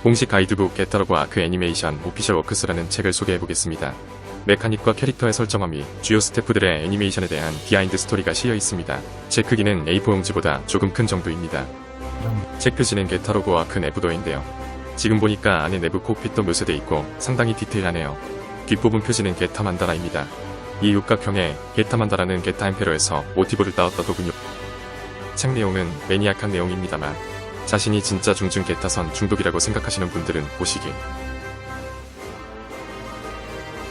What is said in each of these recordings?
공식 가이드북 게타로그 아크 애니메이션 오피셜 워크스라는 책을 소개해보겠습니다. 메카닉과 캐릭터의 설정화 및 주요 스태프들의 애니메이션에 대한 비하인드 스토리가 실려 있습니다. 책 크기는 A4 용지보다 조금 큰 정도입니다. 책 표지는 게타로그 아크 내부도인데요. 지금 보니까 안에 내부 콕핏도 묘사돼 있고 상당히 디테일하네요. 뒷부분 표지는 게타 만다라입니다. 이 육각형의 게타 만다라는 게타 엠페러에서 모티브를 따왔다더군요. 책 내용은 매니악한 내용입니다만 자신이 진짜 중증 게타선 중독이라고 생각하시는 분들은 보시길.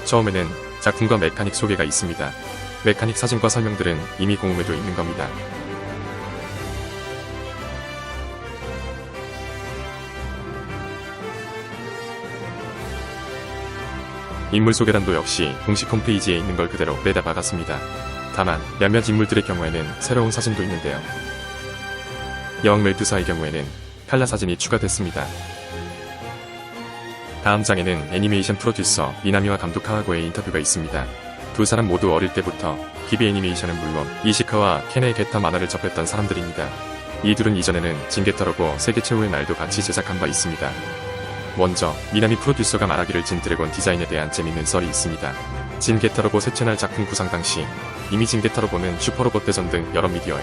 처음에는 작품과 메카닉 소개가 있습니다. 메카닉 사진과 설명들은 이미 공홈에도 있는 겁니다. 인물 소개란도 역시 공식 홈페이지에 있는 걸 그대로 내다 박았습니다. 다만 몇몇 인물들의 경우에는 새로운 사진도 있는데요. 여왕 멜두사의 경우에는 칼라 사진이 추가됐습니다. 다음 장에는 애니메이션 프로듀서 미나미와 감독 하하고의 인터뷰가 있습니다. 두 사람 모두 어릴 때부터 기비 애니메이션은 물론 이시카와 켄의 게타 만화를 접했던 사람들입니다. 이 둘은 이전에는 진게타로고 세계 최후의 날도 같이 제작한 바 있습니다. 먼저 미나미 프로듀서가 말하기를 진드래곤 디자인에 대한 재밌는 썰이 있습니다. 진게타로고 새 채널 작품 구상 당시 이미 진게타로고는 슈퍼로봇 대전 등 여러 미디어에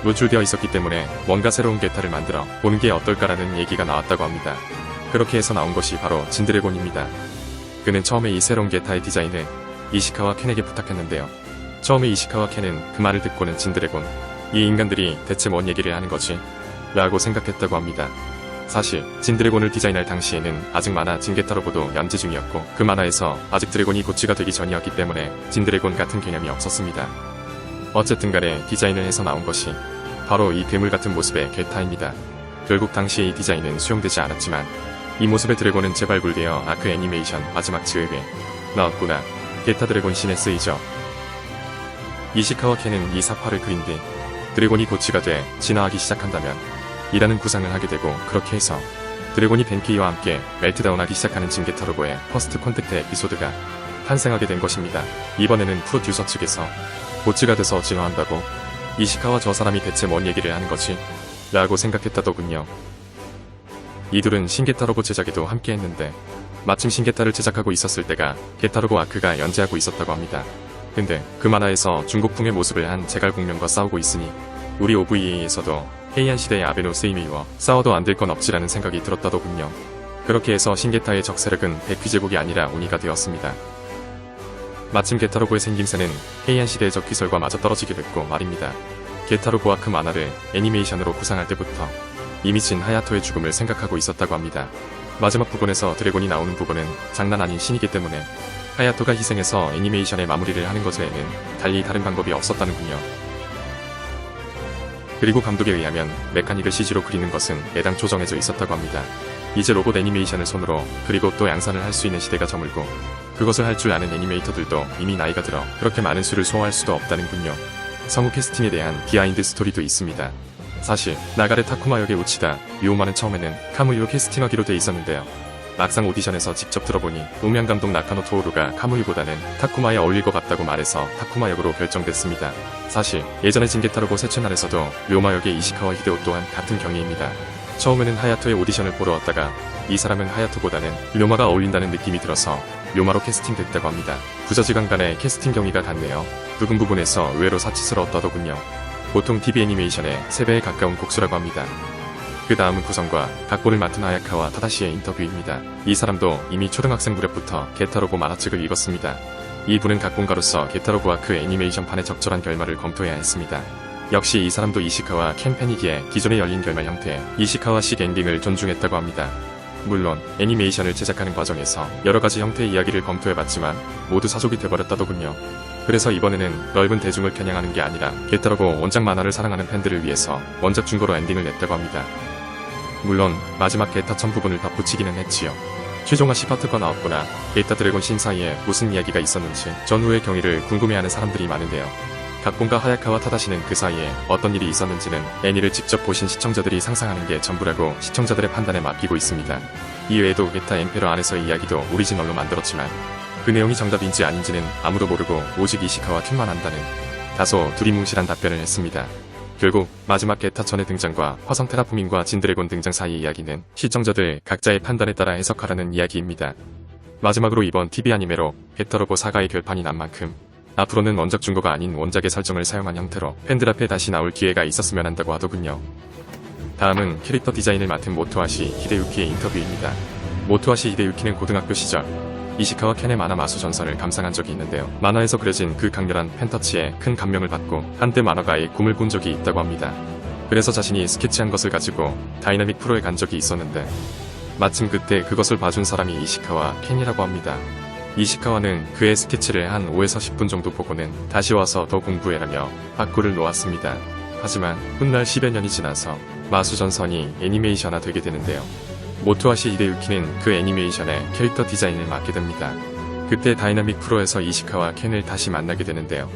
노출되어 있었기 때문에 뭔가 새로운 게타를 만들어 보는 게 어떨까라는 얘기가 나왔다고 합니다. 그렇게 해서 나온 것이 바로 진드래곤입니다. 그는 처음에 이 새로운 게타의 디자인을 이시카와 켄에게 부탁했는데요. 처음에 이시카와 켄은 그 말을 듣고는 진드래곤, 이 인간들이 대체 뭔 얘기를 하는 거지? 라고 생각했다고 합니다. 사실 진드래곤을 디자인할 당시에는 아직 만화 진게타로고도 연재 중이었고 그 만화에서 아직 드래곤이 고치가 되기 전이었기 때문에 진드래곤 같은 개념이 없었습니다. 어쨌든 간에 디자인을 해서 나온 것이 바로 이 괴물 같은 모습의 게타입니다. 결국 당시의 이 디자인은 수용되지 않았지만 이 모습의 드래곤은 재발굴되어 아크 애니메이션 마지막 즈음에 나왔구나. 게타 드래곤 신에 쓰이죠. 이시카와 켄은 이 사파를 그린 뒤 드래곤이 고치가 돼 진화하기 시작한다면 이라는 구상을 하게 되고 그렇게 해서 드래곤이 벤키이와 함께 멜트다운하기 시작하는 진게타로고의 퍼스트 콘택트 에피소드가 탄생하게 된 것입니다. 이번에는 프로듀서 측에서 고치가 돼서 진화한다고? 이시카와 저 사람이 대체 뭔 얘기를 하는 거지? 라고 생각했다더군요. 이 둘은 신게타로고 제작에도 함께 했는데 마침 신게타를 제작하고 있었을 때가 게타로고 아크가 연재하고 있었다고 합니다. 근데 그 만화에서 중국풍의 모습을 한 제갈공명과 싸우고 있으니 우리 OVA에서도 헤이안 시대의 아베노 스이미와 싸워도 안 될 건 없지라는 생각이 들었다더군요. 그렇게 해서 신게타의 적세력은 백휘제국이 아니라 오니가 되었습니다. 마침 게타로고의 생김새는 헤이안 시대의 적휘설과 맞아떨어지게 됐고 말입니다. 게타로고 아크 만화를 애니메이션으로 구상할 때부터 이미 진 하야토의 죽음을 생각하고 있었다고 합니다. 마지막 부분에서 드래곤이 나오는 부분은 장난 아닌 신이기 때문에 하야토가 희생해서 애니메이션의 마무리를 하는 것 외에는 달리 다른 방법이 없었다는군요. 그리고 감독에 의하면 메카닉을 CG로 그리는 것은 애당초 정해져 있었다고 합니다. 이제 로봇 애니메이션을 손으로 그리고 또 양산을 할 수 있는 시대가 저물고 그것을 할 줄 아는 애니메이터들도 이미 나이가 들어 그렇게 많은 수를 소화할 수도 없다는군요. 성우 캐스팅에 대한 비하인드 스토리도 있습니다. 사실 나가레 타쿠마 역의 우치다 유오마는 처음에는 카무유로 캐스팅하기로 돼 있었는데요. 막상 오디션에서 직접 들어보니 음향 감독 나카노 토오루가 카무유보다는 타쿠마에 어울릴 것 같다고 말해서 타쿠마 역으로 결정됐습니다. 사실 예전에 진게타로고 새 채널에서도 료마 역의 이시카와 히데오 또한 같은 경위입니다. 처음에는 하야토의 오디션을 보러 왔다가 이 사람은 하야토보다는 료마가 어울린다는 느낌이 들어서 료마로 캐스팅됐다고 합니다. 부서지간 간의 캐스팅 경위가 같네요. 부분 부분에서 의외로 사치스러웠다더군요. 보통 TV 애니메이션의 3배에 가까운 곡수라고 합니다. 그 다음은 구성과 각본을 맡은 하야카와 타다시의 인터뷰입니다. 이 사람도 이미 초등학생 무렵부터 게타로고 만화책을 읽었습니다. 이분은 각본가로서 게타로고 아크 애니메이션판의 적절한 결말을 검토해야 했습니다. 역시 이 사람도 이시카와 켄 팬이기에 기존의 열린 결말 형태의 이시카와식 엔딩을 존중했다고 합니다. 물론 애니메이션을 제작하는 과정에서 여러가지 형태의 이야기를 검토해봤지만 모두 사족이 돼버렸다더군요. 그래서 이번에는 넓은 대중을 겨냥하는 게 아니라 게타로고 원작 만화를 사랑하는 팬들을 위해서 원작 중고로 엔딩을 냈다고 합니다. 물론 마지막 게타천 부분을 덧붙이기는 했지요. 최종화 10파트가 나왔구나. 게타 드래곤 신 사이에 무슨 이야기가 있었는지 전후의 경위를 궁금해하는 사람들이 많은데요. 각본가 하야카와 타다시는 그 사이에 어떤 일이 있었는지는 애니를 직접 보신 시청자들이 상상하는 게 전부라고 시청자들의 판단에 맡기고 있습니다. 이외에도 게타 엠페러 안에서의 이야기도 오리지널로 만들었지만 그 내용이 정답인지 아닌지는 아무도 모르고 오직 이시카와 캔만 안다는 다소 두리뭉실한 답변을 했습니다. 결국 마지막 게타천의 등장과 화성 테라포밍과 진드래곤 등장 사이의 이야기는 시청자들 각자의 판단에 따라 해석하라는 이야기입니다. 마지막으로 이번 TV 아니메로 게타로보 사가의 결판이 난 만큼 앞으로는 원작 중고가 아닌 원작의 설정을 사용한 형태로 팬들 앞에 다시 나올 기회가 있었으면 한다고 하더군요. 다음은 캐릭터 디자인을 맡은 모토아시 히데유키의 인터뷰입니다. 모토아시 히데유키는 고등학교 시절 이시카와 켄의 만화 마수 전설을 감상한 적이 있는데요. 만화에서 그려진 그 강렬한 팬터치에 큰 감명을 받고 한때 만화가의 꿈을 꾼 적이 있다고 합니다. 그래서 자신이 스케치한 것을 가지고 다이나믹 프로에 간 적이 있었는데 마침 그때 그것을 봐준 사람이 이시카와 켄이라고 합니다. 이시카와는 그의 스케치를 한 5에서 10분 정도 보고는 다시 와서 더 공부해라며 학구를 놓았습니다. 하지만 훗날 10여 년이 지나서 마수전선이 애니메이션화 되게 되는데요. 모토아시 히데유키는 그 애니메이션의 캐릭터 디자인을 맡게 됩니다. 그때 다이나믹 프로에서 이시카와 켄을 다시 만나게 되는데요.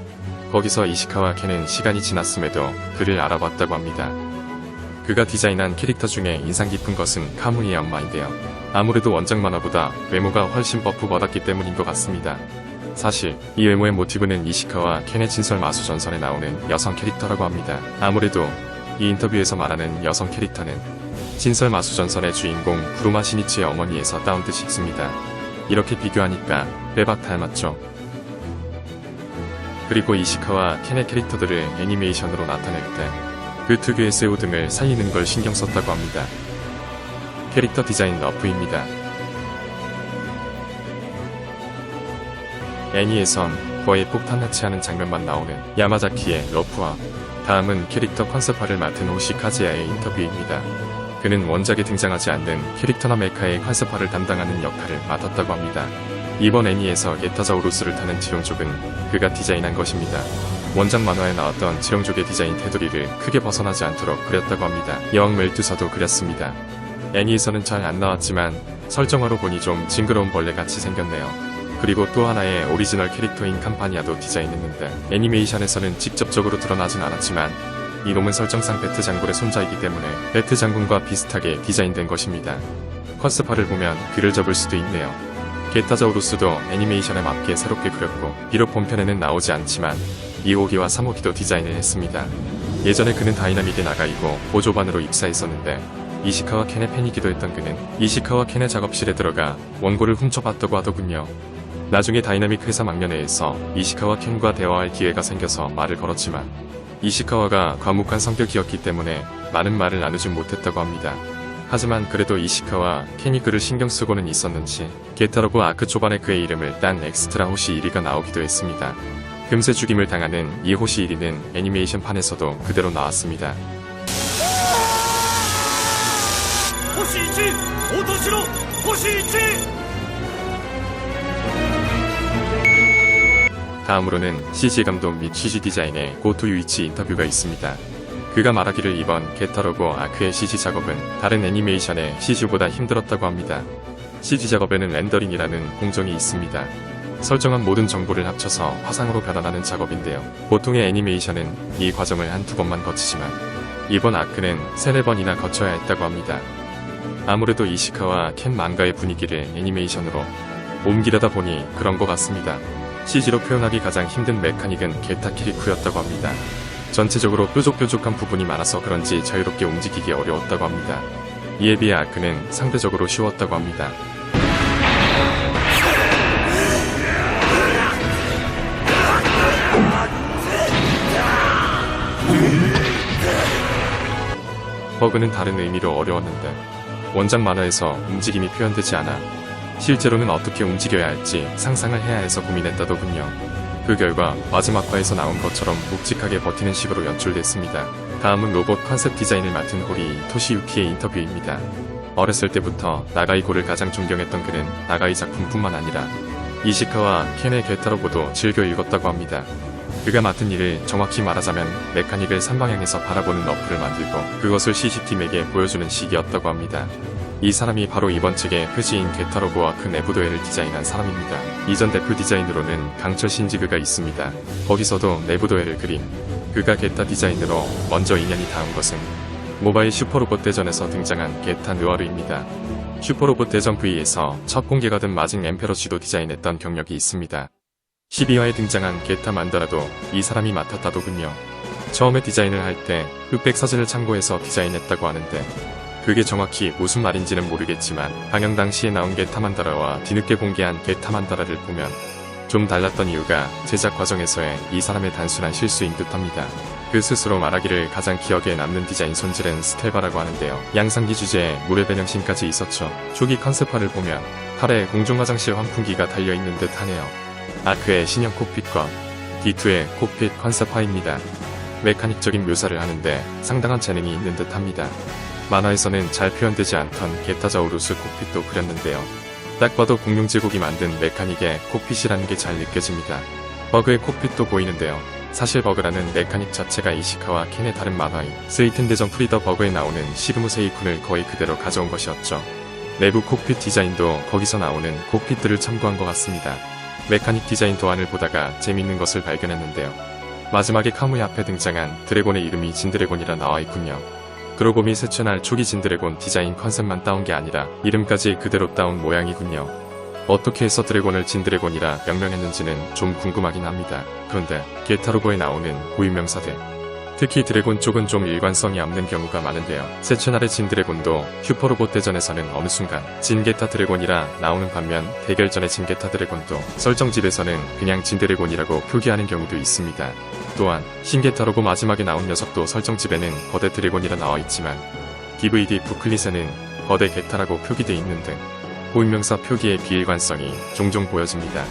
거기서 이시카와 켄은 시간이 지났음에도 그를 알아봤다고 합니다. 그가 디자인한 캐릭터 중에 인상 깊은 것은 카무이의 엄마인데요. 아무래도 원작 만화보다 외모가 훨씬 버프 받았기 때문인 것 같습니다. 사실 이 외모의 모티브는 이시카와 켄의 진설 마수 전선에 나오는 여성 캐릭터라고 합니다. 아무래도 이 인터뷰에서 말하는 여성 캐릭터는 진설 마수 전선의 주인공 구루마 시니치의 어머니에서 따온 듯 싶습니다. 이렇게 비교하니까 빼박 닮았죠. 그리고 이시카와 켄의 캐릭터들을 애니메이션으로 나타낼 때 그 특유의 세우 등을 살리는 걸 신경 썼다고 합니다. 캐릭터 디자인 러프입니다. 애니에선 거의 폭탄 해체하는 장면만 나오는 야마자키의 러프와 다음은 캐릭터 컨셉화를 맡은 호시 카즈야의 인터뷰입니다. 그는 원작에 등장하지 않는 캐릭터나 메카의 컨셉화를 담당하는 역할을 맡았다고 합니다. 이번 애니에서 게타자우루스를 타는 지룡족은 그가 디자인한 것입니다. 원작 만화에 나왔던 지룡족의 디자인 테두리를 크게 벗어나지 않도록 그렸다고 합니다. 여왕 멜두사도 그렸습니다. 애니에서는 잘 안 나왔지만 설정화로 보니 좀 징그러운 벌레같이 생겼네요. 그리고 또 하나의 오리지널 캐릭터인 캄파니아도 디자인했는데 애니메이션에서는 직접적으로 드러나진 않았지만 이놈은 설정상 베트 장군의 손자이기 때문에 베트 장군과 비슷하게 디자인된 것입니다. 컨셉화를 보면 귀를 접을 수도 있네요. 게타자우루스도 애니메이션에 맞게 새롭게 그렸고 비록 본편에는 나오지 않지만 2호기와 3호기도 디자인을 했습니다. 예전에 그는 다이나믹의 나가이고 보조반으로 입사했었는데 이시카와 켄의 팬이기도 했던 그는 이시카와 켄의 작업실에 들어가 원고를 훔쳐봤다고 하더군요. 나중에 다이나믹 회사 막면회에서 이시카와 켄과 대화할 기회가 생겨서 말을 걸었지만 이시카와가 과묵한 성격이었기 때문에 많은 말을 나누진 못했다고 합니다. 하지만 그래도 이시카와 켄이 그를 신경 쓰고는 있었는지 게타로브 아크 초반에 그의 이름을 딴 엑스트라 호시 1위가 나오기도 했습니다. 금세 죽임을 당하는 이 호시 1위는 애니메이션판에서도 그대로 나왔습니다. 호시1! 오토시로 호시1! 다음으로는 CG 감독 및 CG 디자인의 고토 유이치 인터뷰가 있습니다. 그가 말하기를 이번 게타로보 아크의 CG 작업은 다른 애니메이션의 CG보다 힘들었다고 합니다. CG 작업에는 렌더링이라는 공정이 있습니다. 설정한 모든 정보를 합쳐서 화상으로 변환하는 작업인데요. 보통의 애니메이션은 이 과정을 한두 번만 거치지만 이번 아크는 3-4번이나 거쳐야 했다고 합니다. 아무래도 이시카와 켄 망가의 분위기를 애니메이션으로 옮기려다 보니 그런 것 같습니다. CG로 표현하기 가장 힘든 메카닉은 게타 키리쿠였다고 합니다. 전체적으로 뾰족뾰족한 부분이 많아서 그런지 자유롭게 움직이기 어려웠다고 합니다. 이에 비해 아크는 상대적으로 쉬웠다고 합니다. 버그는 다른 의미로 어려웠는데 원작 만화에서 움직임이 표현되지 않아 실제로는 어떻게 움직여야 할지 상상을 해야 해서 고민했다더군요. 그 결과 마지막 화에서 나온 것처럼 묵직하게 버티는 식으로 연출됐습니다. 다음은 로봇 컨셉 디자인을 맡은 호리 토시유키의 인터뷰입니다. 어렸을 때부터 나가이고를 가장 존경했던 그는 나가이 작품뿐만 아니라 이시카와 켄의 게타로보도 즐겨 읽었다고 합니다. 그가 맡은 일을 정확히 말하자면 메카닉을 3방향에서 바라보는 러프를 만들고 그것을 CG팀에게 보여주는 시기였다고 합니다. 이 사람이 바로 이번 책의 표지인 게타로보와 그 내부도회를 디자인한 사람입니다. 이전 대표 디자인으로는 강철 신지그가 있습니다. 거기서도 내부도회를 그린 그가 게타 디자인으로 먼저 인연이 닿은 것은 모바일 슈퍼로봇 대전에서 등장한 게타 느와르입니다. 슈퍼로봇 대전 V에서 첫 공개가 된 마징 엠페러쥐도 디자인했던 경력이 있습니다. 12화에 등장한 게타 만다라도 이 사람이 맡았다더군요. 처음에 디자인을 할 때 흑백 사진을 참고해서 디자인했다고 하는데 그게 정확히 무슨 말인지는 모르겠지만 방영 당시에 나온 게타만다라와 뒤늦게 공개한 게타만다라를 보면 좀 달랐던 이유가 제작 과정에서의 이 사람의 단순한 실수인 듯합니다. 그 스스로 말하기를 가장 기억에 남는 디자인 손질은 스텔바라고 하는데요. 양상기 주제에 물의 배명신까지 있었죠. 초기 컨셉화를 보면 팔에 공중화장실 환풍기가 달려있는 듯 하네요. 아크의 신형 콕핏과 D2의 콕핏 컨셉화입니다. 메카닉적인 묘사를 하는데 상당한 재능이 있는 듯 합니다. 만화에서는 잘 표현되지 않던 게타자우루스 콕핏도 그렸는데요. 딱 봐도 공룡 제국이 만든 메카닉의 콕핏이라는 게 잘 느껴집니다. 버그의 콕핏도 보이는데요. 사실 버그라는 메카닉 자체가 이시카와 켄의 다른 만화인 스웨이튼 대전 프리더 버그에 나오는 시그무세이쿤을 거의 그대로 가져온 것이었죠. 내부 콕핏 디자인도 거기서 나오는 콕핏들을 참고한 것 같습니다. 메카닉 디자인 도안을 보다가 재밌는 것을 발견했는데요. 마지막에 카무이 앞에 등장한 드래곤의 이름이 진드래곤이라 나와있군요. 그러고 보니 세체날 초기 진드래곤 디자인 컨셉만 따온 게 아니라 이름까지 그대로 따온 모양이군요. 어떻게 해서 드래곤을 진드래곤이라 명명했는지는 좀 궁금하긴 합니다. 그런데 게타로고에 나오는 고유명사들, 특히 드래곤 쪽은 좀 일관성이 없는 경우가 많은데요. 세체날의 진드래곤도 슈퍼로봇 대전에서는 어느 순간 진게타 드래곤이라 나오는 반면 대결전의 진게타 드래곤도 설정집에서는 그냥 진드래곤이라고 표기하는 경우도 있습니다. 또한 신게타로고 마지막에 나온 녀석도 설정집에는 거대 드래곤이라 나와있지만 DVD 부클릿에는 거대 게타라고 표기돼 있는 등 고유명사 표기의 비일관성이 종종 보여집니다.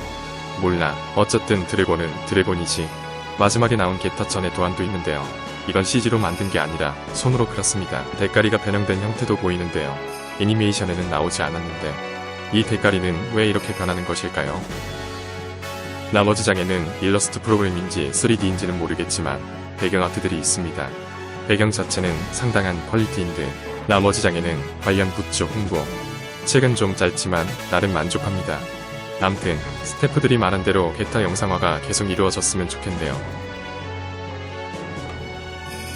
몰라, 어쨌든 드래곤은 드래곤이지. 마지막에 나온 게타천의 도안도 있는데요. 이건 CG로 만든 게 아니라 손으로 그렸습니다. 대가리가 변형된 형태도 보이는데요. 애니메이션에는 나오지 않았는데 이 대가리는 왜 이렇게 변하는 것일까요? 나머지 장에는 일러스트 프로그램인지 3D인지는 모르겠지만 배경 아트들이 있습니다. 배경 자체는 상당한 퀄리티인 듯 나머지 장에는 관련 굿즈 홍보, 책은 좀 짧지만 나름 만족합니다. 암튼 스태프들이 말한 대로 게타 영상화가 계속 이루어졌으면 좋겠네요.